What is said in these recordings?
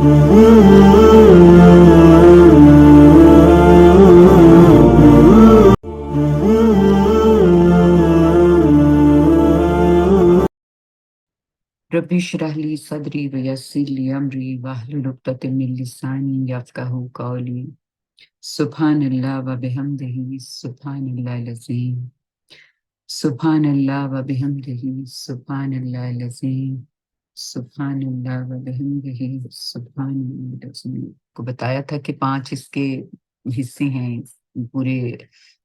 Rabbi इश्रह ली सदरी वयस्सिर ली अमरी वाहलुल उक़्दतम मिन लिसानी यफ़क़हू क़ौली। सुब्हानल्लाह व बिहम्दिही सुब्हानल्लाहिल अज़ीम। सुब्हानल्लाह व बिहम्दिही सुब्हानल्लाहिल अज़ीम। सुब्हानल्लाह व बिहम्दिही सुब्हानल्लाहिल अज़ीम। को बताया था कि 5 इसके हिस्से हैं पूरे।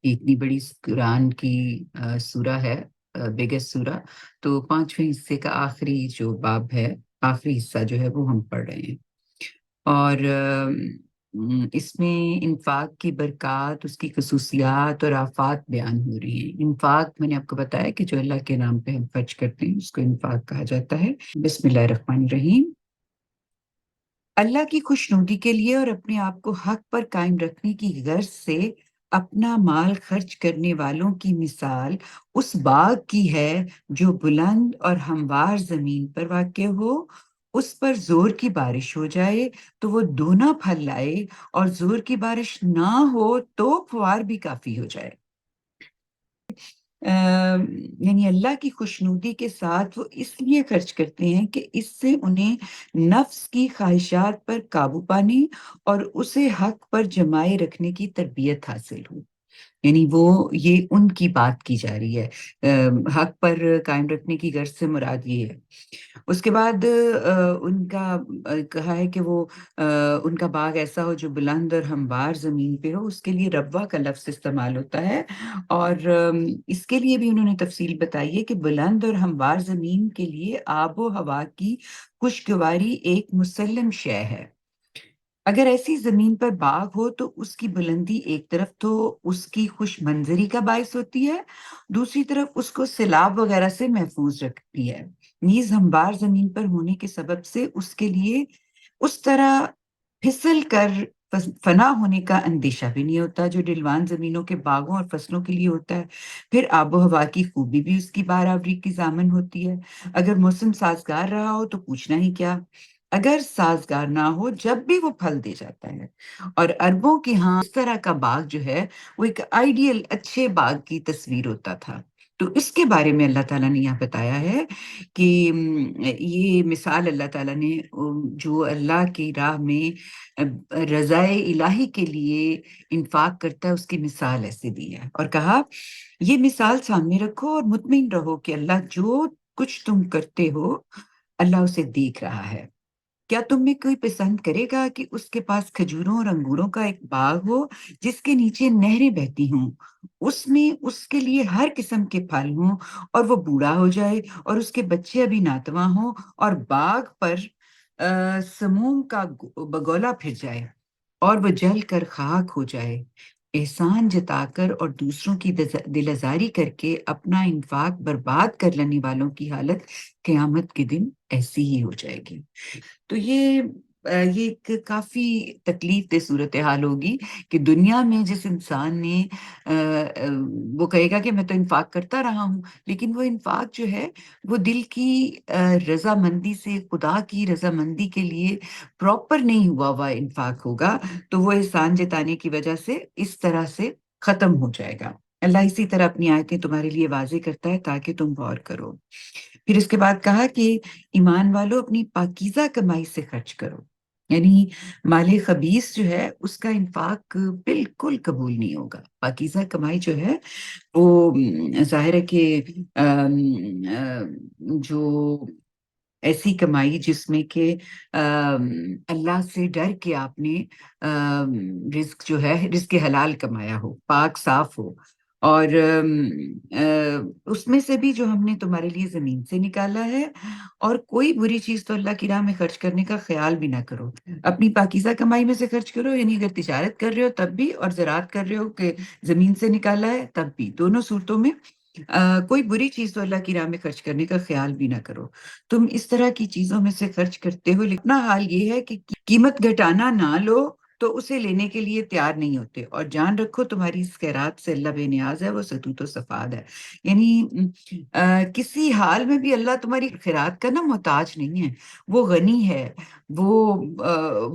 इतनी बड़ी कुरान की सूरा है, बिगेस्ट सूरा। तो 5वें हिस्से का आखिरी जो बाब है, आखिरी हिस्सा जो है वो हम पढ़ रहे हैं। और इसमें इन्फाक की बरक़ात, उसकी ख़ुसूसियात और आफ़ात बयान हो रही हैं। इन्फाक मैंने आपको बताया कि जो अल्लाह के नाम पे हम खर्च करते हैं उसको इन्फाक कहा जाता है। बिस्मिल्लाहिर्रहमानिर्रहीम। अल्लाह की खुशनुदी के लिए और अपने आप को हक पर कायम रखने की गर्ज से अपना माल खर्च करने वालों की मिसाल उस बाग की है जो बुलंद और हमवार जमीन पर वाक़या हो। उस पर जोर की बारिश हो जाए तो वो दूना फल लाए, और जोर की बारिश ना हो तो फुआर भी काफी हो जाए। यानी अल्लाह की खुशनुदी के साथ वो इसलिए खर्च करते हैं कि इससे उन्हें नफ्स की ख्वाहिशात पर काबू पाने और उसे हक पर जमाए रखने की तरबियत हासिल हो। यानी वो ये उनकी बात की जा रही है। हक पर कायम रखने की गर्ज से मुराद ये है। उसके बाद उनका कहा है कि वो उनका बाग ऐसा हो जो बुलंद और हमवार ज़मीन पे हो, उसके लिए रब्वा का लफ्ज़ इस्तेमाल होता है। और इसके लिए भी उन्होंने तफ़सील बताई है कि बुलंद और हमवार ज़मीन के लिए आबो हवा की खुशगवारी एक मुसल्लम शै है। अगर ऐसी ज़मीन पर बाग हो तो उसकी बुलंदी एक तरफ तो उसकी खुश मंजरी का बायस होती है, दूसरी तरफ उसको सैलाब वगैरह से महफूज रखती है। नीज़ हमवार ज़मीन पर होने के सबब से उसके लिए उस तरह फिसल कर फना होने का अंदेशा भी नहीं होता जो ढलवान ज़मीनों के बागों और फसलों के लिए होता है। फिर आबो हवा की खूबी भी उसकी बाराबरी की ज़ामन होती है। अगर मौसम साज़गार रहा हो तो पूछना ही क्या, अगर साज़गार ना हो जब भी वो फल दे जाता है। और अरबों के यहाँ इस तरह का बाग जो है वो एक आइडियल अच्छे बाग की तस्वीर होता था। तो इसके बारे में अल्लाह ताला ने यहाँ बताया है कि ये मिसाल अल्लाह ताला ने जो अल्लाह की राह में रज़ाए इलाही के लिए इन्फाक करता है उसकी मिसाल ऐसे दी है। और कहा, ये मिसाल सामने रखो और मुतमिन रहो कि अल्लाह जो कुछ तुम करते हो अल्लाह उसे देख रहा है। क्या तुम में कोई पसंद करेगा कि उसके पास खजूरों और अंगूरों का एक बाग हो जिसके नीचे नहरें बहती हों, उसमें उसके लिए हर किस्म के फल हों, और वो बूढ़ा हो जाए और उसके बच्चे अभी नातवा हों और बाग पर समूम का बगोला फिर जाए और वो जल कर खाक हो जाए। एहसान जताकर और दूसरों की दिलआज़ारी करके अपना इन्फाक बर्बाद कर लेने वालों की हालत क़यामत के दिन ऐसी ही हो जाएगी। तो ये एक काफ़ी तकलीफ़देह सूरत-ए-हाल होगी कि दुनिया में जिस इंसान ने वो कहेगा कि मैं तो इन्फ़ाक करता रहा हूँ, लेकिन वो इन्फ़ाक जो है वो दिल की रज़ामंदी से, खुदा की रज़ामंदी के लिए प्रॉपर नहीं हुआ हुआ इन्फ़ाक होगा, तो वो एहसान जताने की वजह से इस तरह से ख़त्म हो जाएगा। अल्लाह इसी तरह अपनी आयतें तुम्हारे लिए वाज़ेह करता है ताकि तुम गौर करो। फिर उसके बाद कहा कि ईमान वालों अपनी पाकीज़ा कमाई से खर्च करो। यानी माले खबीस जो है उसका इन्फाक बिल्कुल कबूल नहीं होगा। पाकीज़ा कमाई जो है वो ज़ाहिर है कि जो ऐसी कमाई जिसमें कि अल्लाह से डर के आपने रिज़्क जो है रिज़्क हलाल कमाया हो, पाक साफ़ हो, और उसमें से भी जो हमने तुम्हारे लिए ज़मीन से निकाला है, और कोई बुरी चीज़ तो अल्लाह की राह में खर्च करने का ख़्याल भी ना करो। अपनी पाकीज़ा कमाई में से खर्च करो, यानी अगर तिजारत कर रहे हो तब भी, और ज़राअत कर रहे हो कि ज़मीन से निकाला है तब भी। दोनों सूरतों में कोई बुरी चीज़ तो अल्लाह की राह में खर्च करने का ख़्याल भी ना करो। तुम इस तरह की चीज़ों में से खर्च करते हो, लेकिन अपना हाल ये है कि कीमत घटाना ना लो تو اسے لینے کے لیے تیار نہیں ہوتے، اور جان رکھو تمہاری اس خیرات سے اللہ بے نیاز ہے، وہ ستوت و صفاد ہے۔ یعنی کسی حال میں بھی اللہ تمہاری خیرات کا نا محتاج نہیں ہے، وہ غنی ہے، وہ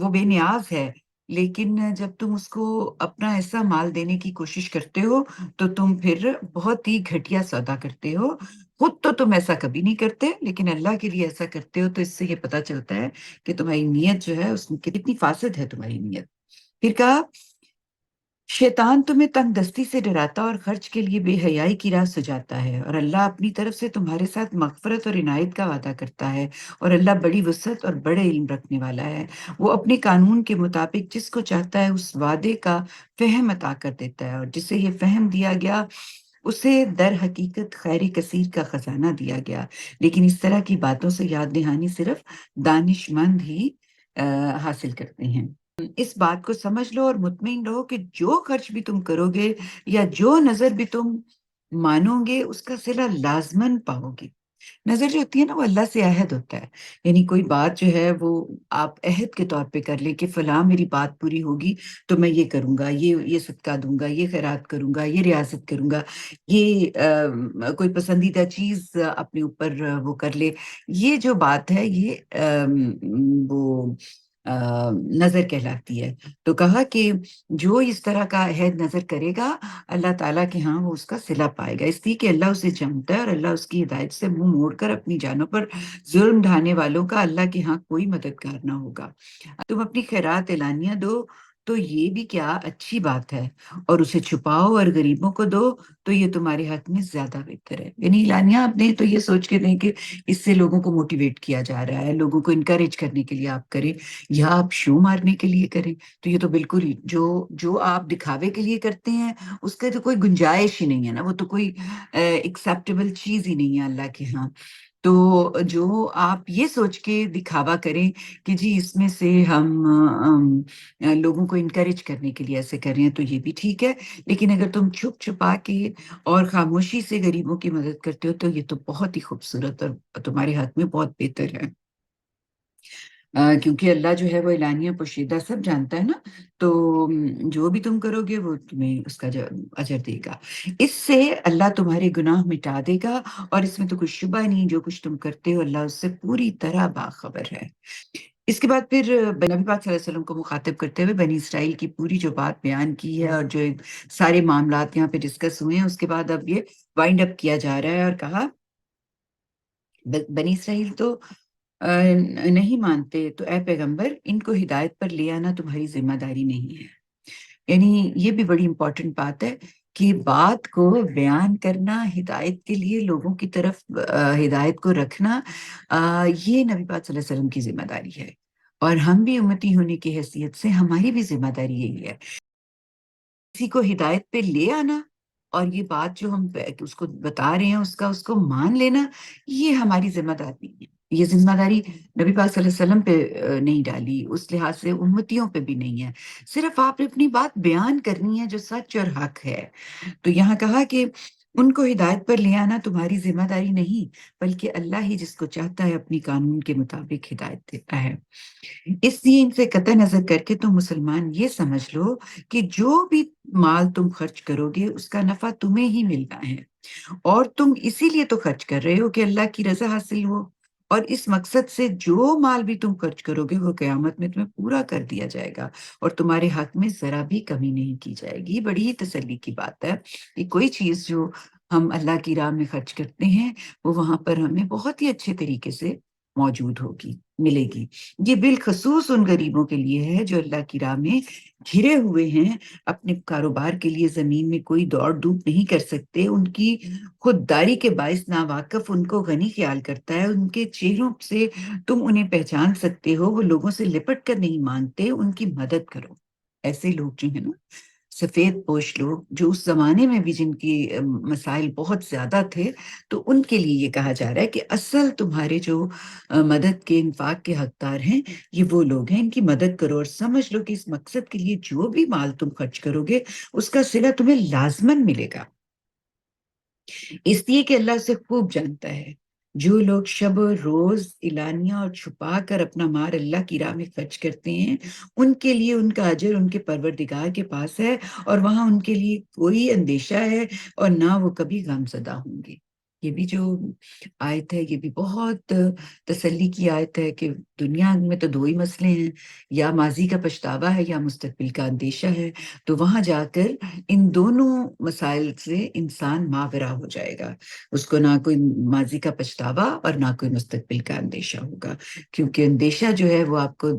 وہ بے نیاز ہے۔ لیکن جب تم اس کو اپنا ایسا مال دینے کی کوشش کرتے ہو تو تم پھر بہت ہی گھٹیا سودا کرتے ہو۔ خود تو تم ایسا کبھی نہیں کرتے، لیکن اللہ کے لیے ایسا کرتے ہو، تو اس سے یہ پتا چلتا ہے کہ تمہاری نیت جو ہے اس میں کتنی فاسد ہے تمہاری نیت۔ پھر کہا شیطان تمہیں تنگ دستی سے ڈراتا اور خرچ کے لیے بے حیائی کی راہ سجاتا ہے، اور اللہ اپنی طرف سے تمہارے ساتھ مغفرت اور عنایت کا وعدہ کرتا ہے، اور اللہ بڑی وسعت اور بڑے علم رکھنے والا ہے۔ وہ اپنے قانون کے مطابق جس کو چاہتا ہے اس وعدے کا فہم عطا کر دیتا ہے، اور جسے یہ فہم دیا گیا اسے در حقیقت خیر کثیر کا خزانہ دیا گیا، لیکن اس طرح کی باتوں سے یاد دہانی صرف دانش مند ہی حاصل کرتے ہیں۔ اس بات کو سمجھ لو اور مطمئن رہو کہ جو خرچ بھی تم کرو گے یا جو نظر بھی تم مانو گے اس کا صلہ لازماً پاؤ گے۔ نظر جو ہوتی ہے نا وہ اللہ سے عہد ہوتا ہے، یعنی کوئی بات جو ہے وہ آپ عہد کے طور پہ کر لیں کہ فلاں میری بات پوری ہوگی تو میں یہ کروں گا، یہ صدقہ دوں گا، یہ خیرات کروں گا، یہ ریاست کروں گا، یہ کوئی پسندیدہ چیز اپنے اوپر وہ کر لے۔ یہ جو بات ہے یہ وہ نظر کہلاتی ہے۔ تو کہا کہ جو اس طرح کا عہد نظر کرے گا اللہ تعالیٰ کے ہاں وہ اس کا صلہ پائے گا، اس لیے کہ اللہ اسے جانتا ہے، اور اللہ اس کی ہدایت سے منہ موڑ کر اپنی جانوں پر ظلم ڈھانے والوں کا اللہ کے ہاں کوئی مددگار نہ ہوگا۔ تم اپنی خیرات اعلانیہ دو تو یہ بھی کیا اچھی بات ہے، اور اسے چھپاؤ اور غریبوں کو دو تو یہ تمہارے حق میں زیادہ بہتر ہے۔ یعنی اعلانیہ آپ دیں تو یہ سوچ کے دیں کہ اس سے لوگوں کو موٹیویٹ کیا جا رہا ہے، لوگوں کو انکریج کرنے کے لیے آپ کریں، یا آپ شو مارنے کے لیے کریں، تو یہ تو بالکل ہی جو آپ دکھاوے کے لیے کرتے ہیں اس کا تو کوئی گنجائش ہی نہیں ہے نا، وہ تو کوئی ایکسیپٹیبل چیز ہی نہیں ہے اللہ کے ہاں۔ تو جو آپ یہ سوچ کے دکھاوا کریں کہ جی اس میں سے ہم لوگوں کو انکریج کرنے کے لیے ایسے کر رہے ہیں تو یہ بھی ٹھیک ہے، لیکن اگر تم چھپ چھپا کے اور خاموشی سے غریبوں کی مدد کرتے ہو تو یہ تو بہت ہی خوبصورت اور تمہارے حق میں بہت بہتر ہے۔ کیونکہ اللہ جو ہے وہ اعلانیہ پوشیدہ سب جانتا ہے نا، تو جو بھی تم کرو گے وہ تمہیں اس کا اجر دے گا۔ اس سے اللہ تمہارے گناہ مٹا دے گا، اور اس میں تو کوئی شبہ نہیں، جو کچھ تم کرتے ہو اللہ اس سے پوری طرح باخبر ہے۔ اس کے بعد پھر نبی پاک صلی اللہ علیہ وسلم کو مخاطب کرتے ہوئے بنی اسرائیل کی پوری جو بات بیان کی ہے اور جو سارے معاملات یہاں پہ ڈسکس ہوئے ہیں، اس کے بعد اب یہ وائنڈ اپ کیا جا رہا ہے، اور کہا بنی اسرائیل تو نہیں مانتے، تو اے پیغمبر ان کو ہدایت پر لے آنا تمہاری ذمہ داری نہیں ہے۔ یعنی یہ بھی بڑی امپورٹنٹ بات ہے کہ بات کو بیان کرنا، ہدایت کے لیے لوگوں کی طرف ہدایت کو رکھنا، یہ نبی پاک صلی اللہ علیہ وسلم کی ذمہ داری ہے، اور ہم بھی امتی ہونے کی حیثیت سے ہماری بھی ذمہ داری یہی ہے۔ کسی کو ہدایت پہ لے آنا اور یہ بات جو ہم اس کو بتا رہے ہیں اس کو مان لینا، یہ ہماری ذمہ داری نہیں ہے۔ یہ ذمہ داری نبی پاک صلی اللہ علیہ وسلم پہ نہیں ڈالی، اس لحاظ سے امتیوں پہ بھی نہیں ہے، صرف آپ نے اپنی بات بیان کرنی ہے جو سچ اور حق ہے۔ تو یہاں کہا کہ ان کو ہدایت پر لے آنا تمہاری ذمہ داری نہیں، بلکہ اللہ ہی جس کو چاہتا ہے اپنی قانون کے مطابق ہدایت دیتا ہے۔ اس لیے ان سے قطع نظر کر کے تم مسلمان یہ سمجھ لو کہ جو بھی مال تم خرچ کرو گے اس کا نفع تمہیں ہی ملنا ہے، اور تم اسی لیے تو خرچ کر رہے ہو کہ اللہ کی رضا حاصل ہو، اور اس مقصد سے جو مال بھی تم خرچ کرو گے وہ قیامت میں تمہیں پورا کر دیا جائے گا، اور تمہارے حق میں ذرا بھی کمی نہیں کی جائے گی۔ بڑی ہی تسلی کی بات ہے کہ کوئی چیز جو ہم اللہ کی راہ میں خرچ کرتے ہیں وہ وہاں پر ہمیں بہت ہی اچھے طریقے سے موجود ہوگی، ملے گی۔ یہ بالخصوص ان غریبوں کے لیے ہے جو اللہ کی راہ میں گھرے ہوئے ہیں، اپنے کاروبار کے لیے زمین میں کوئی دوڑ دھوپ نہیں کر سکتے، ان کی خودداری کے باعث ناواقف ان کو غنی خیال کرتا ہے، ان کے چہروں سے تم انہیں پہچان سکتے ہو، وہ لوگوں سے لپٹ کر نہیں مانگتے، ان کی مدد کرو۔ ایسے لوگ جو ہیں نا، سفید پوش لوگ، جو اس زمانے میں بھی جن کی مسائل بہت زیادہ تھے، تو ان کے لیے یہ کہا جا رہا ہے کہ اصل تمہارے جو مدد کے انفاق کے حقدار ہیں یہ وہ لوگ ہیں، ان کی مدد کرو، اور سمجھ لو کہ اس مقصد کے لیے جو بھی مال تم خرچ کرو گے اس کا صلہ تمہیں لازماً ملے گا، اس لیے کہ اللہ اسے خوب جانتا ہے۔ जो लोग शब और रोज एलानिया और छुपा कर अपना माल अल्लाह की राह में खर्च करते हैं, उनके लिए उनका अजर उनके परवरदिगार के पास है, और वहां उनके लिए कोई अंदेशा है और ना वो कभी गमज़दा होंगे। ये भी जो आयत है, ये भी बहुत तसल्ली की आयत है कि दुनिया में तो दो ही मसले हैं, या माजी का पछतावा है या मुस्तकबिल का अंदेशा है। तो वहां जाकर इन दोनों मसाइल से इंसान मावरा हो जाएगा। उसको ना कोई माजी का पछतावा और ना कोई मुस्तकबिल का अंदेशा होगा, क्योंकि अंदेशा जो है वो आपको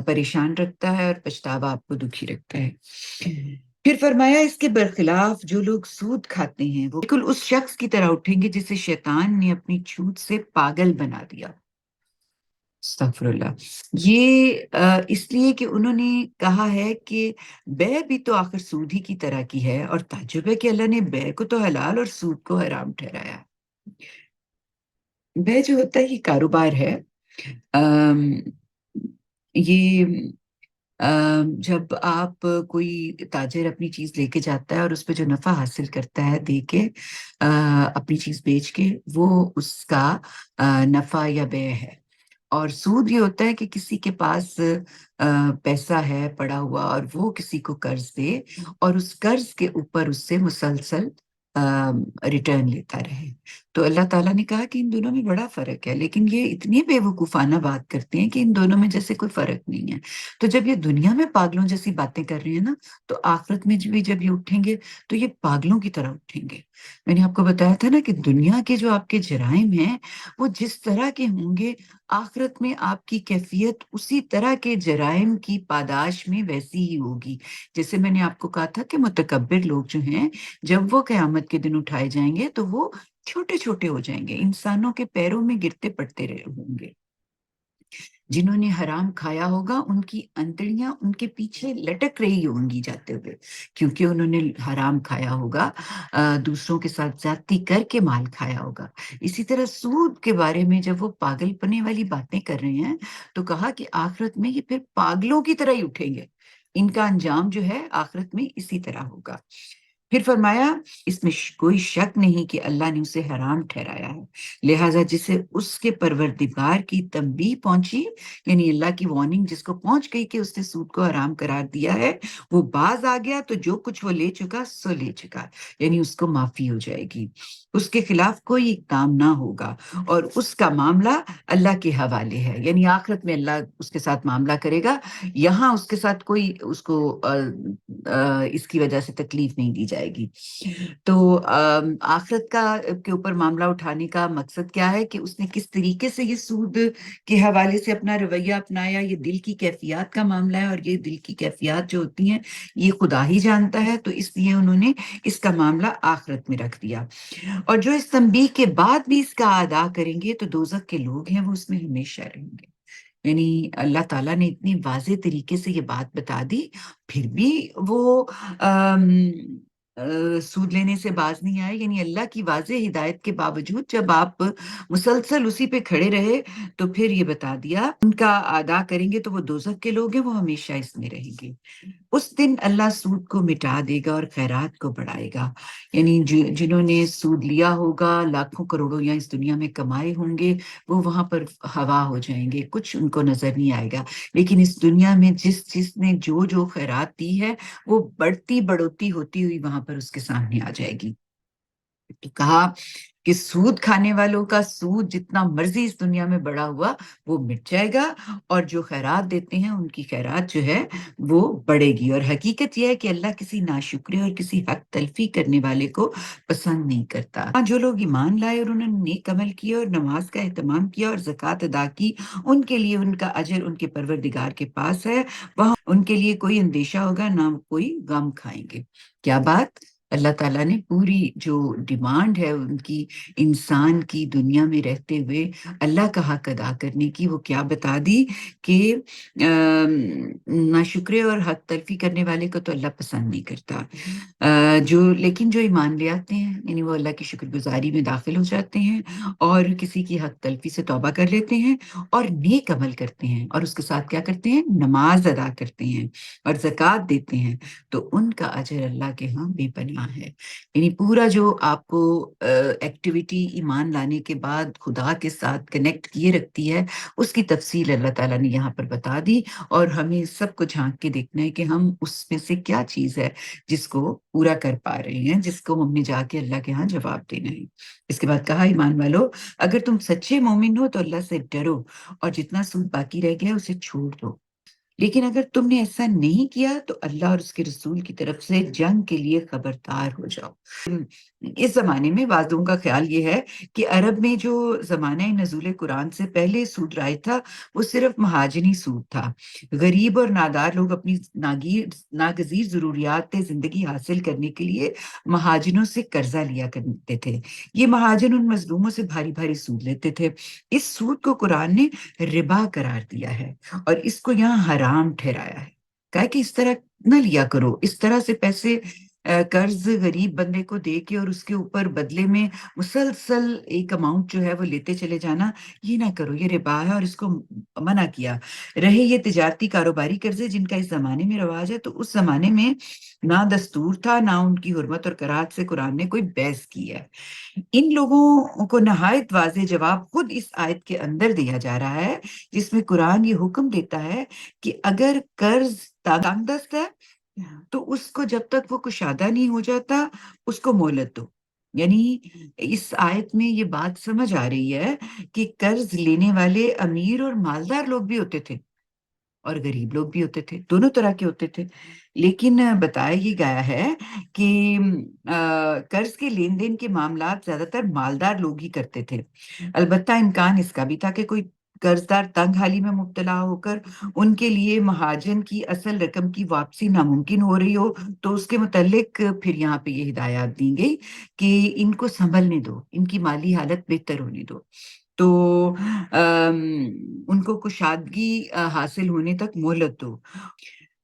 परेशान रखता है और पछतावा आपको दुखी रखता है। फिर फरमाया, इसके बरखिलाफ जो लोग सूद खाते हैं वो बिल्कुल उस शख्स की तरह उठेंगे जिसे शैतान ने अपनी छूत से पागल बना दिया। अस्तगफिरुल्लाह। ये इसलिए कि उन्होंने कहा है कि बै भी तो आखिर सूद ही की तरह की है, और ताज्जुब है कि अल्लाह ने बै को तो हलाल और सूद को हराम ठहराया। बै जो होता है ये कारोबार है। अम, ये जब आप कोई ताजिर अपनी चीज लेके जाता है और उस पे जो नफा हासिल करता है दे के, अपनी चीज बेच के, वो उसका नफा या व्यय है। और सूद ये होता है कि किसी के पास पैसा है पड़ा हुआ और वो किसी को कर्ज दे, और उस कर्ज के ऊपर उससे मुसलसल रिटर्न लेता रहे। तो अल्लाह ताला ने कहा कि इन दोनों में बड़ा फर्क है, लेकिन ये इतनी बेवकूफाना बात करते हैं कि इन दोनों में जैसे कोई फर्क नहीं है। तो जब ये दुनिया में पागलों जैसी बातें कर रहे हैं ना, तो आखिरत में भी जब ये उठेंगे तो ये पागलों की तरह उठेंगे। मैंने आपको बताया था ना कि दुनिया के जो आपके जराइम हैं, वो जिस तरह के होंगे, आखिरत में आपकी कैफियत उसी तरह के जराइम की पादाश में वैसी ही होगी। जैसे मैंने आपको कहा था कि मुतकब्बिर लोग जो हैं, जब वो कयामत के दिन उठाए जाएंगे तो वो छोटे छोटे हो जाएंगे, इंसानों के पैरों में गिरते पड़ते रहे होंगे। जिन्होंने हराम खाया होगा उनकी अंतड़ियां उनके पीछे लटक रही होंगी जाते हुए, क्योंकि उन्होंने हराम खाया होगा, दूसरों के साथ ज्यादती करके माल खाया होगा। इसी तरह सूद के बारे में जब वो पागलपने वाली बातें कर रहे हैं, तो कहा कि आखिरत में ये फिर पागलों की तरह ही उठेंगे। इनका अंजाम जो है आखिरत में इसी तरह होगा। फिर फरमाया, इसमें कोई शक नहीं कि अल्लाह ने उसे हराम ठहराया है, लिहाजा जिसे उसके परवरदिगार की तंबीह पहुंची, यानी अल्लाह की वार्निंग जिसको पहुंच गई कि उसने सूद को हराम करार दिया है, वो बाज आ गया तो जो कुछ वो ले चुका सो ले चुका, यानी उसको माफी हो जाएगी। उसके खिलाफ कोई इकदाम ना होगा, और उसका मामला अल्लाह के हवाले है, यानी आखिरत में अल्लाह उसके साथ मामला करेगा। यहाँ उसके साथ कोई उसको इसकी वजह से तकलीफ नहीं दी जाएगी। तो आखिरत का के ऊपर मामला उठाने का मकसद क्या है कि उसने किस तरीके से ये सूद के हवाले से अपना रवैया अपनाया, ये दिल की कैफियत का मामला है, और ये दिल की कैफियत जो होती हैं ये खुदा ही जानता है, तो इसलिए उन्होंने इसका मामला आखिरत में रख दिया। और जो इस तंबीह के बाद भी इसका अदा करेंगे तो दोजख के लोग हैं वो उसमें हमेशा रहेंगे। यानी अल्लाह ताला ने इतनी वाज़ेह तरीके से ये बात बता दी, फिर भी वो सूद लेने से बाज नहीं आए। यानी अल्लाह की वाज़ेह हिदायत के बावजूद जब आप मुसलसल उसी पे खड़े रहे, तो फिर ये बता दिया उनका अदा करेंगे तो वो दोजख के लोग हैं, वो हमेशा इसमें रहेंगे। उस दिन अल्लाह सूद को मिटा देगा और खैरात को बढ़ाएगा। यानी जिन्होंने सूद लिया होगा, लाखों करोड़ों या इस दुनिया में कमाए होंगे, वो वहां पर हवा हो जाएंगे, कुछ उनको नजर नहीं आएगा। लेकिन इस दुनिया में जिसने जो जो खैरात दी है, वो बढ़ती बढ़ोती होती हुई वहां पर उसके सामने आ जाएगी। तो कहा कि सूद खाने वालों का सूद जितना मर्जी इस दुनिया में बड़ा हुआ वो मिट जाएगा, और जो खैरात देते हैं उनकी खैरात जो है वो बढ़ेगी। और हकीकत यह है कि अल्लाह किसी नाशुक्रे और किसी हक तलफी करने वाले को पसंद नहीं करता। हाँ, जो लोग ईमान लाए और उन्होंने नेक अमल किए और नमाज का एहतमाम किया और ज़कात अदा की, उनके लिए उनका अजर उनके परवरदिगार के पास है। वहां उनके लिए कोई अंदेशा होगा ना कोई गम खाएंगे। क्या बात! अल्लाह ताला ने पूरी जो डिमांड है उनकी, इंसान की दुनिया में रहते हुए अल्लाह का हक अदा करने की, वो क्या बता दी कि नाशुक्रे और हक तलफी करने वाले को तो अल्लाह पसंद नहीं करता। लेकिन जो ईमान ले आते हैं, यानी वो अल्लाह की शुक्रगुजारी में दाखिल हो जाते हैं और किसी की हक तलफी से तौबा कर लेते हैं और नेक अमल करते हैं, और उसके साथ क्या करते हैं, नमाज अदा करते हैं और ज़कात देते हैं, तो उनका अजर अल्लाह के यहाँ बेपनाह यहाँ है। यानी पूरा जो आपको एक्टिविटी ईमान लाने के बाद खुदा के साथ कनेक्ट किए रखती है, उसकी तफसील अल्लाह ताला ने यहाँ पर बता दी। और हमें सबको झांक के देखना है कि हम उसमें से क्या चीज है जिसको पूरा कर पा रहे हैं, जिसको हमने जाके अल्लाह के यहाँ जवाब देना है। इसके बाद कहा, ईमान वालो, अगर तुम सच्चे मोमिन हो तो अल्लाह से डरो और जितना सूद बाकी रह गया उसे छोड़ दो। लेकिन अगर तुमने ऐसा नहीं किया तो अल्लाह और उसके रसूल की तरफ से जंग के लिए खबरदार हो जाओ। इस जमाने में वादों का ख्याल ये है कि अरब में जो जमाने नजूल कुरान से पहले सूद राय था, वो सिर्फ महाजनी सूद था। गरीब और नादार लोग अपनी नागजीर जरूरियात जिंदगी हासिल करने के लिए महाजनों से कर्जा लिया करते थे। ये महाजन उन मजलूमों से भारी भारी सूद लेते थे। इस सूद को कुरान ने रिबा करार दिया है और इसको यहाँ हराम ठहराया है। कहा कि इस तरह न लिया करो, इस तरह से पैसे कर्ज गरीब बंदे को दे के और उसके ऊपर बदले में मुसलसल एक अमाउंट जो है वो लेते चले जाना, ये ना करो, ये रिबा है और इसको मना किया। रहे ये तिजारती कारोबारी कर्जे जिनका इस जमाने में रवाज है, तो उस जमाने में ना दस्तूर था, ना उनकी हुर्मत और कराहत से कुरान ने कोई बहस की है। इन लोगों को नहायत वाज़ेह जवाब खुद इस आयत के अंदर दिया जा रहा है, जिसमें कुरान ये हुक्म देता है कि अगर कर्ज तंगदस्त है तो उसको जब तक वो कुशादा नहीं हो जाता, उसको मोहलत दो। यानी इस आयत में ये बात समझ आ रही है कि कर्ज लेने वाले अमीर और मालदार लोग भी होते थे और गरीब लोग भी होते थे, दोनों तरह के होते थे। लेकिन बताया ये गया है कि कर्ज के लेन देन के मामलात ज्यादातर मालदार लोग ही करते थे। अलबत्ता इम्कान इसका भी था कि कोई कर्जदार तंग हाली में मुब्तला होकर उनके लिए महाजन की असल रकम की वापसी नामुमकिन हो रही हो, तो उसके मुतल्लिक फिर यहाँ पे ये हिदायत दी गई कि इनको संभलने दो, इनकी माली हालत बेहतर होने दो। तो उनको कुशादगी हासिल होने तक मोहलत दो।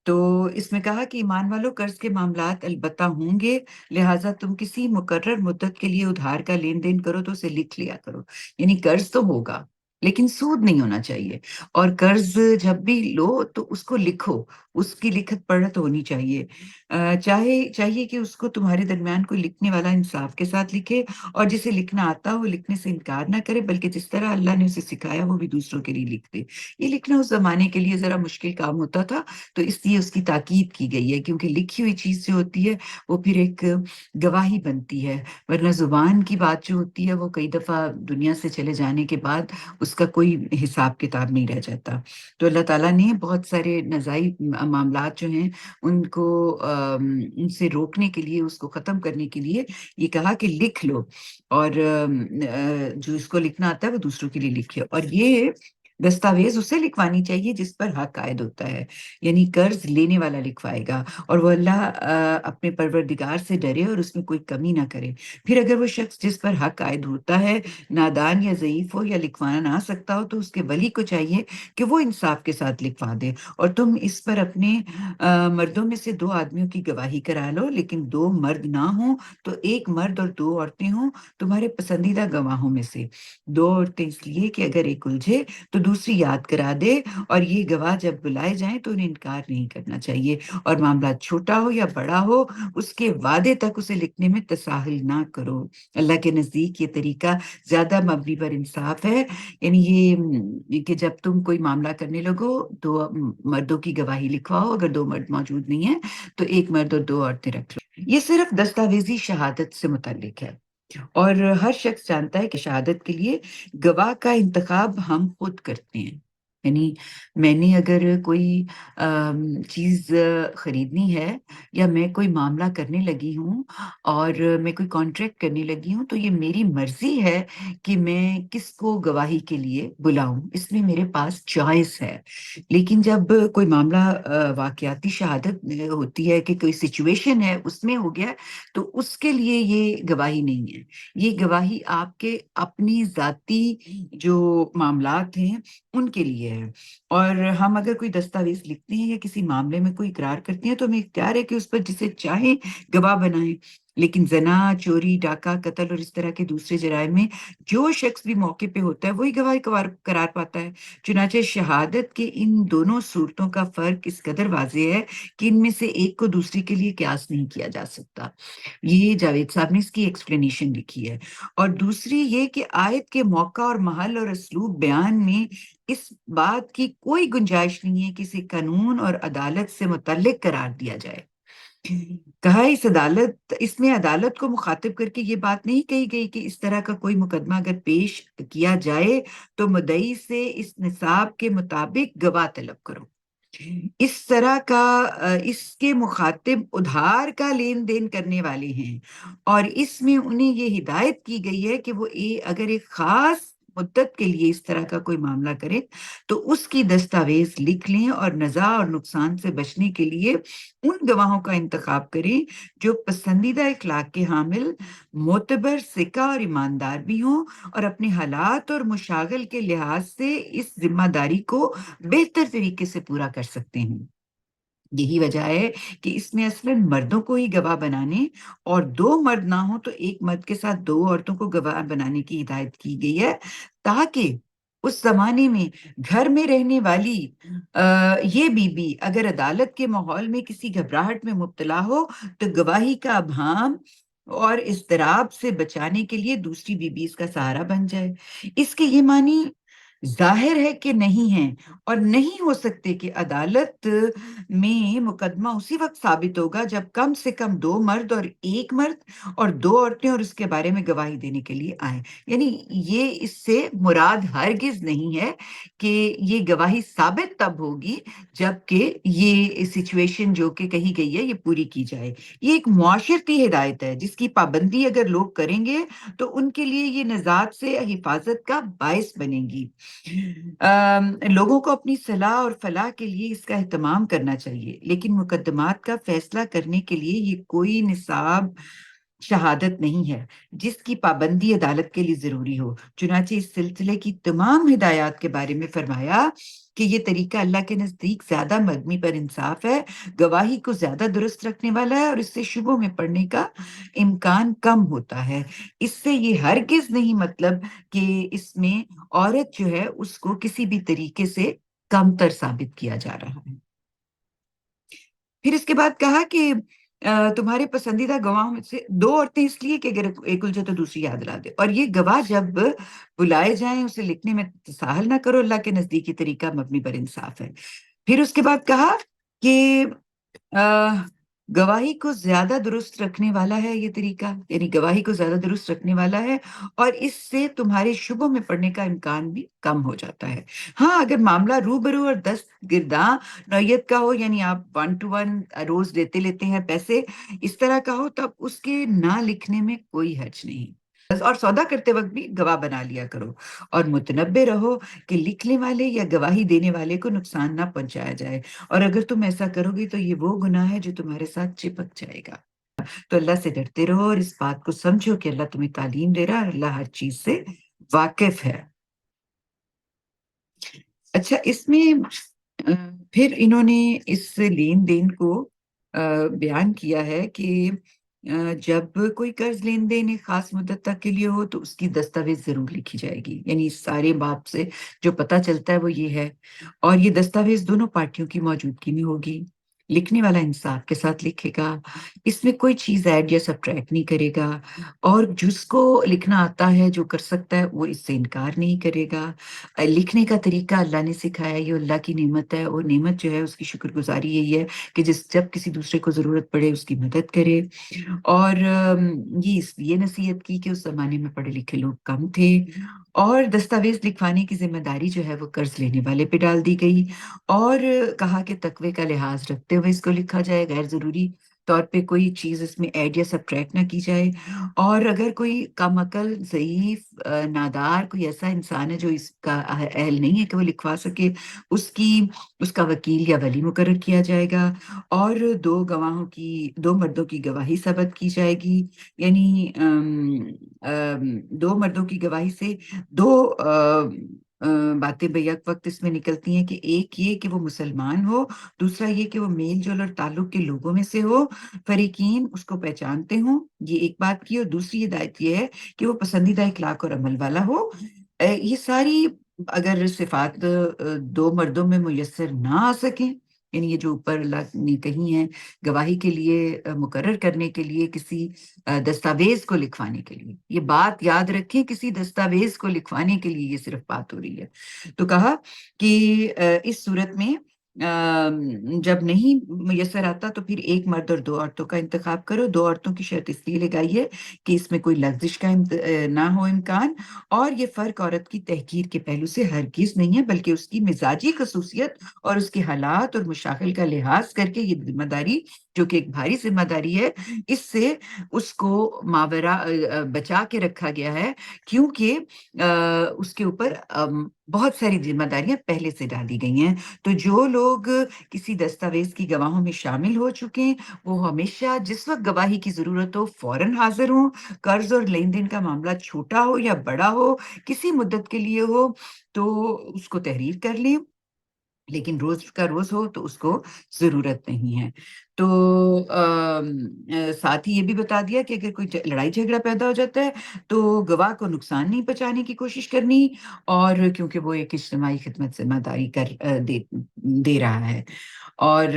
तो इसमें कहा कि ईमान वालों, कर्ज के मामलात अलबत्ता होंगे, लिहाजा तुम किसी मुकर्रर मुद्दत के लिए उधार का लेन देन करो तो उसे लिख लिया करो। यानी कर्ज तो होगा लेकिन सूद नहीं होना चाहिए। और कर्ज जब भी लो तो उसको लिखो, उसकी लिखत पढ़त होनी चाहिए। चाहिए कि उसको तुम्हारे दरमियान कोई लिखने वाला इंसाफ के साथ लिखे, और जिसे लिखना आता हो वो लिखने से इनकार ना करे, बल्कि जिस तरह अल्लाह ने उसे सिखाया वो भी दूसरों के लिए लिख दे। ये लिखना उस जमाने के लिए जरा मुश्किल काम होता था, तो इसलिए उसकी ताकीद की गई है, क्योंकि लिखी हुई चीज जो होती है वो फिर एक गवाही बनती है। वरना जुबान की बात जो होती है वो कई दफा दुनिया से चले जाने के बाद उसका कोई हिसाब किताब नहीं रह जाता। तो अल्लाह ताला ने बहुत सारे नजायज मामलात जो हैं उनको उनसे रोकने के लिए, उसको खत्म करने के लिए ये कहा कि लिख लो, और जो इसको लिखना आता है वो दूसरों के लिए लिखे। और ये दस्तावेज उसे लिखवानी चाहिए जिस पर हक आयद होता है, यानी कर्ज लेने वाला लिखवाएगा, और वो अल्लाह अपने परवरदिगार से डरे और उसमें कोई कमी ना करे। फिर अगर वो शख्स जिस पर हक आयद होता है नादान या ज़ईफ हो या लिखवाना ना सकता हो, तो उसके वली को चाहिए कि वो इंसाफ के साथ लिखवा दे, और तुम इस पर अपने मर्दों में से दो आदमियों की गवाही करा लो। लेकिन दो मर्द ना हो तो एक मर्द और दो औरतें हों तुम्हारे पसंदीदा गवाहों में से। दो औरतें इसलिए कि अगर एक उलझे तो दूसरी याद करा दे, और ये गवाह जब बुलाए जाएं तो उन्हें इनकार नहीं करना चाहिए। और मामला छोटा हो या बड़ा हो, उसके वादे तक उसे लिखने में तसाहुल ना करो। अल्लाह के नजदीक ये तरीका ज्यादा मबनी पर इंसाफ है। यानी ये कि जब तुम कोई मामला करने लगो, दो मर्दों की गवाही लिखवाओ, अगर दो मर्द मौजूद नहीं है तो एक मर्द और दो औरतें रख लो। ये सिर्फ दस्तावेजी शहादत से मुताल्लिक है, और हर शख्स जानता है कि शहादत के लिए गवाह का इंतखाब हम खुद करते हैं। यानी मैंने अगर कोई चीज खरीदनी है, या मैं कोई मामला करने लगी हूँ और मैं कोई कॉन्ट्रैक्ट करने लगी हूँ, तो ये मेरी मर्जी है कि मैं किसको गवाही के लिए बुलाऊं, इसमें मेरे पास चॉइस है। लेकिन जब कोई मामला वाकयाती शहादत होती है कि कोई सिचुएशन है उसमें हो गया, तो उसके लिए ये गवाही नहीं है। ये गवाही आपके अपनी जाती जो मामलात हैं उनके लिए है। और हम अगर कोई दस्तावेज लिखते हैं या किसी मामले में कोई इकरार करते हैं, तो हमें इख्तियार है कि उस पर जिसे चाहे गवाह बनाएं। लेकिन ज़ना, चोरी, डाका, कत्ल और इस तरह के दूसरे जराइम में जो शख्स भी मौके पे होता है वही गवाही करार पाता है। चुनांचे शहादत के इन दोनों सूरतों का फ़र्क इस कदर वाज़ेह है कि इनमें से एक को दूसरे के लिए क़यास नहीं किया जा सकता। ये जावेद साहब ने इसकी एक्सप्लेनेशन लिखी है। और दूसरी ये कि आयत के मौका और महल और उसलूब बयान में इस बात की कोई गुंजाइश नहीं है कि इसे कानून और अदालत से मुतल्लिक करार दिया जाए। कहा इसमें अदालत को मुखातिब करके ये बात नहीं कही गई कि इस तरह का कोई मुकदमा अगर पेश किया जाए तो मुद्दई से इस निसाब के मुताबिक गवाह तलब करो। इस तरह का इसके मुखातिब उधार का लेन देन करने वाले हैं और इसमें उन्हें ये हिदायत की गई है कि वो अगर एक खास मुद्दत के लिए इस तरह का कोई मामला करें तो उसकी दस्तावेज लिख लें और नज़ा और नुकसान से बचने के लिए उन गवाहों का इंतखाब करें जो पसंदीदा इखलाक के हामिल, मोतबर, सिक्का और ईमानदार भी हों और अपने हालात और मुशागल के लिहाज से इस जिम्मेदारी को बेहतर तरीके से पूरा कर सकते हैं। यही वजह है कि इसमें असलन मर्दों को ही गवाह बनाने और दो मर्द ना हो तो एक मर्द के साथ दो औरतों को गवाह बनाने की हिदायत की गई है ताकि उस जमाने में घर में रहने वाली ये बीबी अगर अदालत के माहौल में किसी घबराहट में मुब्तला हो तो गवाही का अभाम और इज़्तिराब से बचाने के लिए दूसरी बीबी इसका सहारा बन जाए। इसके ये मानी जाहिर है कि नहीं है और नहीं हो सकते कि अदालत में मुकदमा उसी वक्त साबित होगा जब कम से कम दो मर्द और एक मर्द और दो औरतें और उसके बारे में गवाही देने के लिए आए। यानी ये इससे मुराद हरगिज नहीं है कि ये गवाही साबित तब होगी जबकि ये सिचुएशन जो कि कही गई है ये पूरी की जाए। ये एक मुआशरती हिदायत है जिसकी पाबंदी अगर लोग करेंगे तो उनके लिए ये निजात से हिफाजत का बायस बनेगी। लोगों को अपनी सलाह और फलाह के लिए इसका एहतमाम करना चाहिए, लेकिन मुकदमात का फैसला करने के लिए ये कोई निसाब शहादत नहीं है, जिसकी पाबंदी अदालत के लिए ज़रूरी हो। चुनांचे इस सिलसिले की तमाम हिदायत के बारे में फरमाया कि ये तरीका अल्लाह के नज़दीक ज़्यादा मबनी पर इंसाफ है, गवाही को ज़्यादा दुरुस्त रखने वाला है और इससे शुबों में पड़ने का इम्कान कम होता है। इससे ये हरगिज़ नहीं मतलब कि इसमें औरत जो है उसको किसी भी तरीके से कमतर साबित किया जा रहा है। फिर इसके बाद कहा कि तुम्हारे पसंदीदा गवाहों में से 2 औरतें इसलिए कि अगर एक उलझे तो दूसरी याद दिला दे और ये गवाह जब बुलाए जाएँ उसे लिखने में तसाहल ना करो, अल्लाह के नज़दीक ये तरीका मबनी पर इंसाफ है। फिर उसके बाद कहा कि अ, गवाही को ज़्यादा दुरुस्त रखने वाला है ये तरीका, यानी गवाही को ज़्यादा दुरुस्त रखने वाला है और इससे तुम्हारे शुबों में पड़ने का इम्कान भी कम हो जाता है। हाँ, अगर मामला रूबरू और दस्तगिरदां नौयत का हो, यानी आप 1 टू 1 रोज़ लेते हैं पैसे, इस तरह का हो, तब उसके ना लिखने में कोई हर्ज नहीं। और सौदा करते वक़्त भी गवाह बना लिया करो और मुतनब्बे रहो कि लिखने वाले या गवाही देने वाले को नुकसान ना पहुँचाया जाए और अगर तुम ऐसा करोगे तो ये वो गुनाह है जो तुम्हारे साथ चिपक जाएगा। तो अल्लाह से डरते रहो और इस बात को समझो कि अल्लाह तुम्हें तालीम दे रहा है और अल्लाह हर चीज़ से वाकिफ़ है। अच्छा, इसमें अ, फिर इन्होंने इस लेन-देन को बयान किया है कि जब कोई कर्ज़ लेन-देन एक ख़ास मुद्दत तक के लिए हो तो उसकी दस्तावेज़ ज़रूर लिखी जाएगी। यानी इस सारे बाब से जो पता चलता है वो ये है और ये दस्तावेज़ दोनों पार्टियों की मौजूदगी में होगी। लिखने वाला इंसाफ के साथ लिखेगा, इसमें कोई चीज़ ऐड या सब्ट्रैक्ट नहीं करेगा और जिसको लिखना आता है, जो कर सकता है, वो इससे इनकार नहीं करेगा। लिखने का तरीका अल्लाह ने सिखाया, ये अल्लाह की नेमत है और नेमत जो है उसकी शुक्रगुज़ारी यही है कि जब किसी दूसरे को ज़रूरत पड़े उसकी मदद करे और ये इसलिए नसीहत की कि उस ज़माने में पढ़े-लिखे लोग कम थे और दस्तावेज़ लिखवाने की ज़िम्मेदारी जो है वो कर्ज़ लेने वाले पे डाल दी गई और कहा कि तक़वे का लिहाज़ रखते हुए इसको लिखा जाए, गैर ज़रूरी तौर पे कोई चीज़ इसमें ऐड या सब्ट्रैक्ट ना की जाए और अगर कोई कम अकल, ज़ईफ़ नादार कोई ऐसा इंसान है जो इसका अहल नहीं है कि वो लिखवा सके, उसका वकील या वली मुकर्रर किया जाएगा और 2 मर्दों की गवाही सबत की जाएगी। यानी 2 मर्दों की गवाही से 2 बातें बेयक वक़्त इसमें निकलती हैं कि एक ये कि वो मुसलमान हो, दूसरा ये कि वो मेल-जोल और ताल्लुक के लोगों में से हो, फ़रीक़ीन उसको पहचानते हों, ये एक बात की, और दूसरी हिदायत ये है कि वो पसंदीदा इख़लाक़ और अमल वाला हो। ये सारी अगर सिफ़ात 2 मर्दों में मुयस्सर ना आ सकें, यानी ये जो ऊपर अल्लाह ने कही हैं गवाही के लिए मुकर्रर करने के लिए किसी दस्तावेज़ को लिखवाने के लिए। ये बात याद रखें, किसी दस्तावेज़ को लिखवाने के लिए ये सिर्फ़ बात हो रही है। तो कहा कि इस सूरत में जब नहीं मुयस्सर आता तो फिर 1 मर्द और 2 औरतों का इंतख़ाब करो। 2 औरतों की शर्त इसलिए लगाई है कि इसमें कोई लग़्ज़िश का ना हो इम्कान, और ये फ़र्क औरत की तहक़ीर के पहलू से हरगिज़ नहीं है, बल्कि उसकी मिज़ाजी ख़ुसूसियत और उसके हालात और मशागिल का लिहाज़ करके ये ज़िम्मेदारी, जो कि एक भारी ज़िम्मेदारी है, इससे उसको बचा के रखा गया है, क्योंकि उसके ऊपर बहुत सारी ज़िम्मेदारियाँ पहले से डाली गई हैं। तो जो लोग किसी दस्तावेज़ की गवाहों में शामिल हो चुके हैं, वो हमेशा जिस वक़्त गवाही की ज़रूरत हो फ़ौरन हाज़िर हों, कर्ज़ और लेन-देन का मामला छोटा हो या बड़ा हो, किसी मुद्दत के लिए हो, तो उसको तहरीर कर लें, लेकिन रोज़ का रोज़ हो तो उसको ज़रूरत नहीं है। तो साथ ही ये भी बता दिया कि अगर कोई लड़ाई-झगड़ा पैदा हो जाता है, तो गवाह को नुकसान नहीं पहुँचाने की कोशिश करनी, और क्योंकि वो एक इज्तिमाई खिदमत ज़िम्मेदारी दे रहा है। और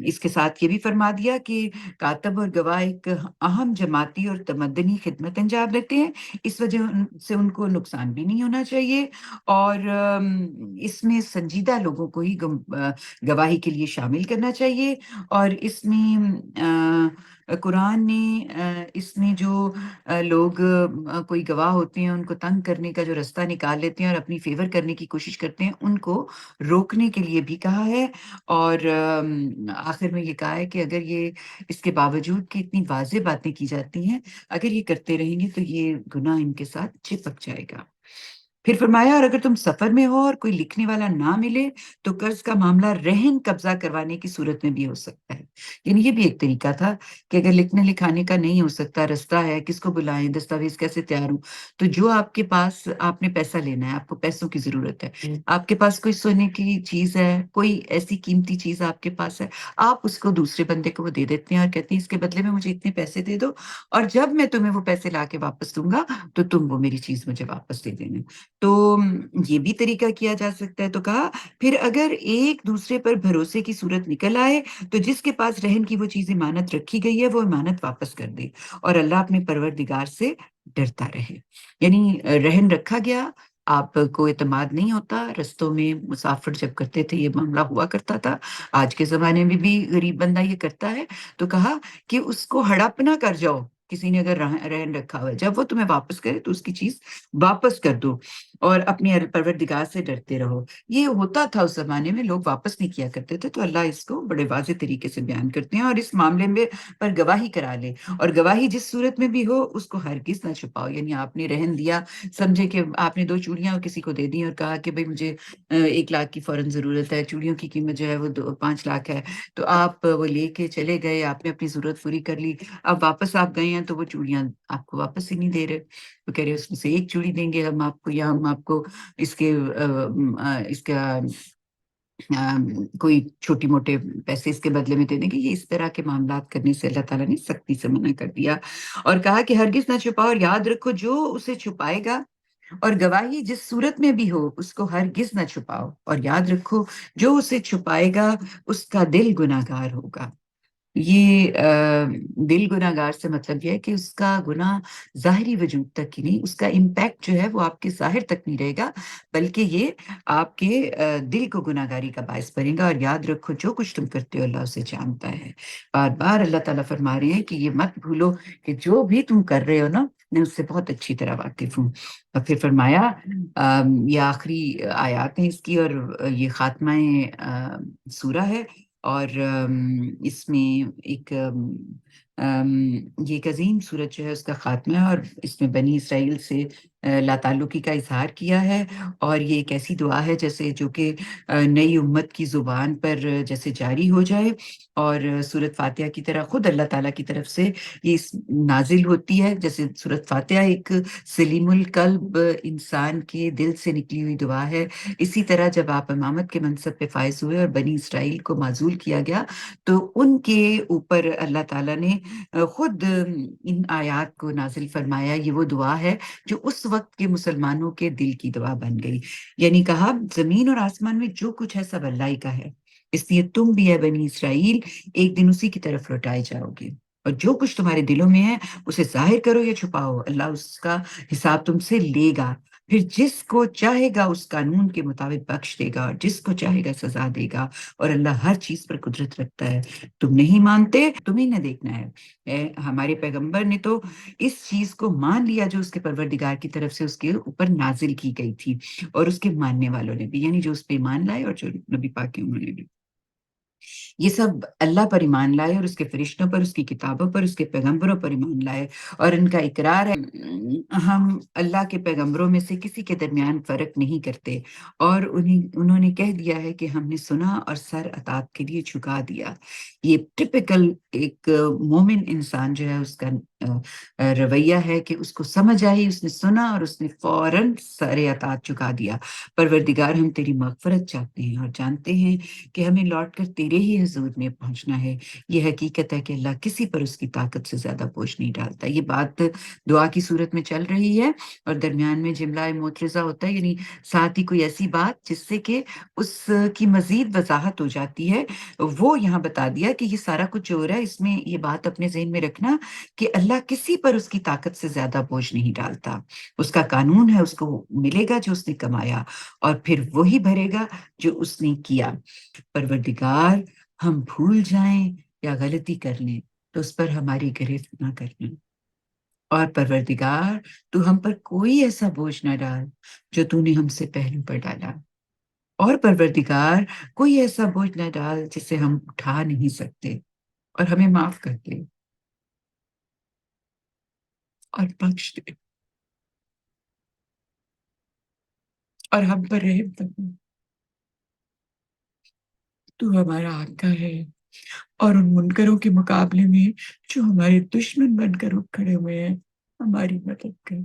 इसके साथ ये भी फरमा दिया कि कातब और गवाह एक अहम जमाती और तमद्दनी खिदमत अंजाम देते हैं, इस वजह से उनको नुकसान भी नहीं होना चाहिए, और इसमें संजीदा लोगों को ही गवाही के लिए शामिल करना चाहिए। और इसमें कुरान ने इसमें जो लोग कोई गवाह होते हैं, उनको तंग करने का जो रास्ता निकाल लेते हैं और अपनी फ़ेवर करने की कोशिश करते हैं, उनको रोकने के लिए भी कहा है। और आखिर में ये कहा है कि अगर ये इसके बावजूद कि इतनी वाज़ेह बातें की जाती हैं, अगर ये करते रहेंगे तो ये गुनाह इनके साथ चिपक जाएगा। फिर फरमाया, और अगर तुम सफ़र में हो और कोई लिखने वाला ना मिले, तो कर्ज़ का मामला रहन कब्ज़ा करवाने की सूरत में भी हो सकता है। यानी ये भी एक तरीका था कि अगर लिखने-लिखाने का नहीं हो सकता, रास्ता है, किसको बुलाएँ, दस्तावेज़ कैसे तैयार हों, तो जो आपके पास आपने पैसा लेना है, आपको पैसों की ज़रूरत है, आपके पास कोई सोने की चीज़ है, कोई ऐसी कीमती चीज़ आपके पास है, आप उसको दूसरे बंदे को वो दे देते हैं और कहते हैं, इसके बदले में मुझे इतने पैसे दे दो, और जब मैं तुम्हें वो पैसे लाके वापस दूँगा, तो तुम वो मेरी चीज़ मुझे वापस दे देना। तो ये भी तरीका किया जा सकता है। तो कहा, फिर अगर एक-दूसरे पर भरोसे की सूरत निकल आए, तो जिसके पास रहन की वो चीज़ इमानत रखी गई है, वो इमानत वापस कर दे, और अल्लाह अपने परवरदिगार से डरता रहे। यानी रहन रखा गया, आपको एतमाद नहीं होता, रस्तों में मुसाफ़िर जब करते थे, ये मामला हुआ करता था। आज के ज़माने में भी गरीब बंदा ये करता है। तो कहा कि उसको हड़प ना कर जाओ, किसी ने अगर रहन रखा हुआ है, जब वो तुम्हें वापस करे, तो उसकी चीज़ वापस कर दो, और अपने परवरदिगार से डरते रहो। ये होता था उस ज़माने में, लोग वापस नहीं किया करते थे, तो अल्लाह इसको बड़े वाज़ेह तरीके से बयान करते हैं, और इस मामले में पर गवाही करा ले, और गवाही जिस सूरत में भी हो, उसको हरगिज़ ना छुपाओ। यानी आपने रहन दिया, समझे कि आपने 2 चूड़ियाँ किसी को दे दी और कहा कि भई मुझे 1 लाख की फ़ौरन ज़रूरत है, चूड़ियों की कीमत जो है वो 5 लाख है। तो आप वो लेके चले गए, आपने अपनी ज़रूरत पूरी कर ली, अब वापस आप गए हैं तो वो चूड़ियाँ आपको वापस ही नहीं दे रहे। वो कह रहे हैं उसमें से 1 चूड़ी देंगे हम आपको, या हम आपको इसका कोई छोटी-मोटे पैसे इसके बदले में दे देंगे। ये इस तरह के मामलात करने से अल्लाह ताला ने सख्ती से मना कर दिया, और कहा कि हरगिज़ ना छुपाओ, और याद रखो जो उसे छुपाएगा, और गवाही जिस सूरत में भी हो, उसको हरगिज़ ना छुपाओ, और याद रखो जो उसे छुपाएगा, उसका दिल गुनहगार होगा। ये दिल गुनहगार से मतलब ये है कि उसका गुनाह ज़ाहिरी वजूद तक ही नहीं, उसका इम्पैक्ट जो है वो आपके ज़ाहिर तक नहीं रहेगा, बल्कि ये आपके दिल को गुनहगारी का बायस बनेगा। और याद रखो जो कुछ तुम करते हो, अल्लाह उसे जानता है। बार-बार अल्लाह ताला फरमा रहे हैं कि ये मत भूलो कि जो भी तुम कर रहे हो ना, मैं उससे बहुत अच्छी तरह वाकिफ़ हूँ। और फिर फरमाया, ये आखिरी आयत है इसकी, और ये ख़ात्मा-ए सूरा है, और इसमें एक ये एक अज़ीम सूरत जो है उसका ख़ात्मा है, और इसमें बनी इसराइल से लाताल्लुकी का इज़हार किया है और ये एक ऐसी दुआ है जैसे जो कि नई उम्मत की ज़ुबान पर जैसे जारी हो जाए और सूरत फ़ातिहा की तरह खुद अल्लाह ताला की तरफ से ये नाज़िल होती है। जैसे सूरत फ़ातिहा एक सलीमुल कल्ब इंसान के दिल से निकली हुई दुआ है। इसी तरह जब आप इमामत के मनसब पे फ़ाइज़ हुए और बनी इसराइल को माज़ूल किया गया, तो उनके ऊपर अल्लाह ताला ने खुद इन आयात को नाज़िल फ़रमाया। ये वो दुआ है जो उस वक़्त के मुसलमानों के दिल की दुआ बन गई। यानी कहा ज़मीन और आसमान में जो कुछ है सब अल्लाह ही का है। इसलिए तुम भी है बनी इसराइल एक दिन उसी की तरफ लौटाए जाओगे। और जो कुछ तुम्हारे दिलों में है उसे ज़ाहिर करो या छुपाओ, अल्लाह उसका हिसाब तुमसे लेगा। फिर जिसको चाहेगा उस कानून के मुताबिक बख्श देगा और जिसको चाहेगा सज़ा देगा और अल्लाह हर चीज़ पर कुदरत रखता है। तुम नहीं मानते, तुम्हीं ने देखना है। हमारे पैगंबर ने तो इस चीज़ को मान लिया जो उसके परवरदिगार की तरफ से उसके ऊपर नाज़िल की गई थी और उसके मानने वालों ने भी, यानी जो उस पे ईमान लाए और जो नबी पाक की उन्होंने भी। ये सब अल्लाह पर ईमान लाए और उसके फरिश्तों पर, उसकी किताबों पर, उसके पैगंबरों पर ईमान लाए और इनका इकरार है हम अल्लाह के पैगंबरों में से किसी के दरमियान फ़र्क नहीं करते और उन्होंने कह दिया है कि हमने सुना और सर अताअत के लिए झुका दिया। ये टिपिकल एक मोमिन इंसान जो है उसका रवैया है कि उसको समझ आई, उसने सुना और उसने फ़ौरन सर अताअत झुका दिया। परवरदिगार हम तेरी मग़फ़िरत चाहते हैं और जानते हैं कि हमें लौटकर तेरे ही हुज़ूर में पहुँचना है। ये हकीकत है कि अल्लाह किसी पर उसकी ताकत से ज़्यादा बोझ नहीं डालता। ये बात दुआ की सूरत में चल रही है और दरमियान में जिमला मोतरज़ा होता है, यानी साथ ही कोई ऐसी बात जिससे कि उसकी मज़ीद वज़ाहत हो जाती है। वो यहाँ बता दिया कि ये सारा कुछ जो हो रहा है इसमें ये बात अपने ज़हन में रखना कि अल्लाह किसी पर उसकी ताकत से ज़्यादा बोझ नहीं डालता। उसका कानून है, उसको मिलेगा जो उसने कमाया और फिर वही भरेगा जो उसने किया। परवरदिगार हम भूल जाएँ या गलती कर लें, तो उस पर हमारी गिरफ्त ना करना। और परवरदिगार तू हम पर कोई ऐसा बोझ ना डाल, जो तूने हमसे पहलू पर डाला। और परवरदिगार कोई ऐसा बोझ ना डाल जिसे हम उठा नहीं सकते और हमें माफ़ कर दे और बख्श दे और हम पर रहम फरमा। तू हमारा आका है और उन मुनकरों के मुकाबले में जो हमारे दुश्मन बनकर उठ खड़े हुए हैं, हमारी मदद कर।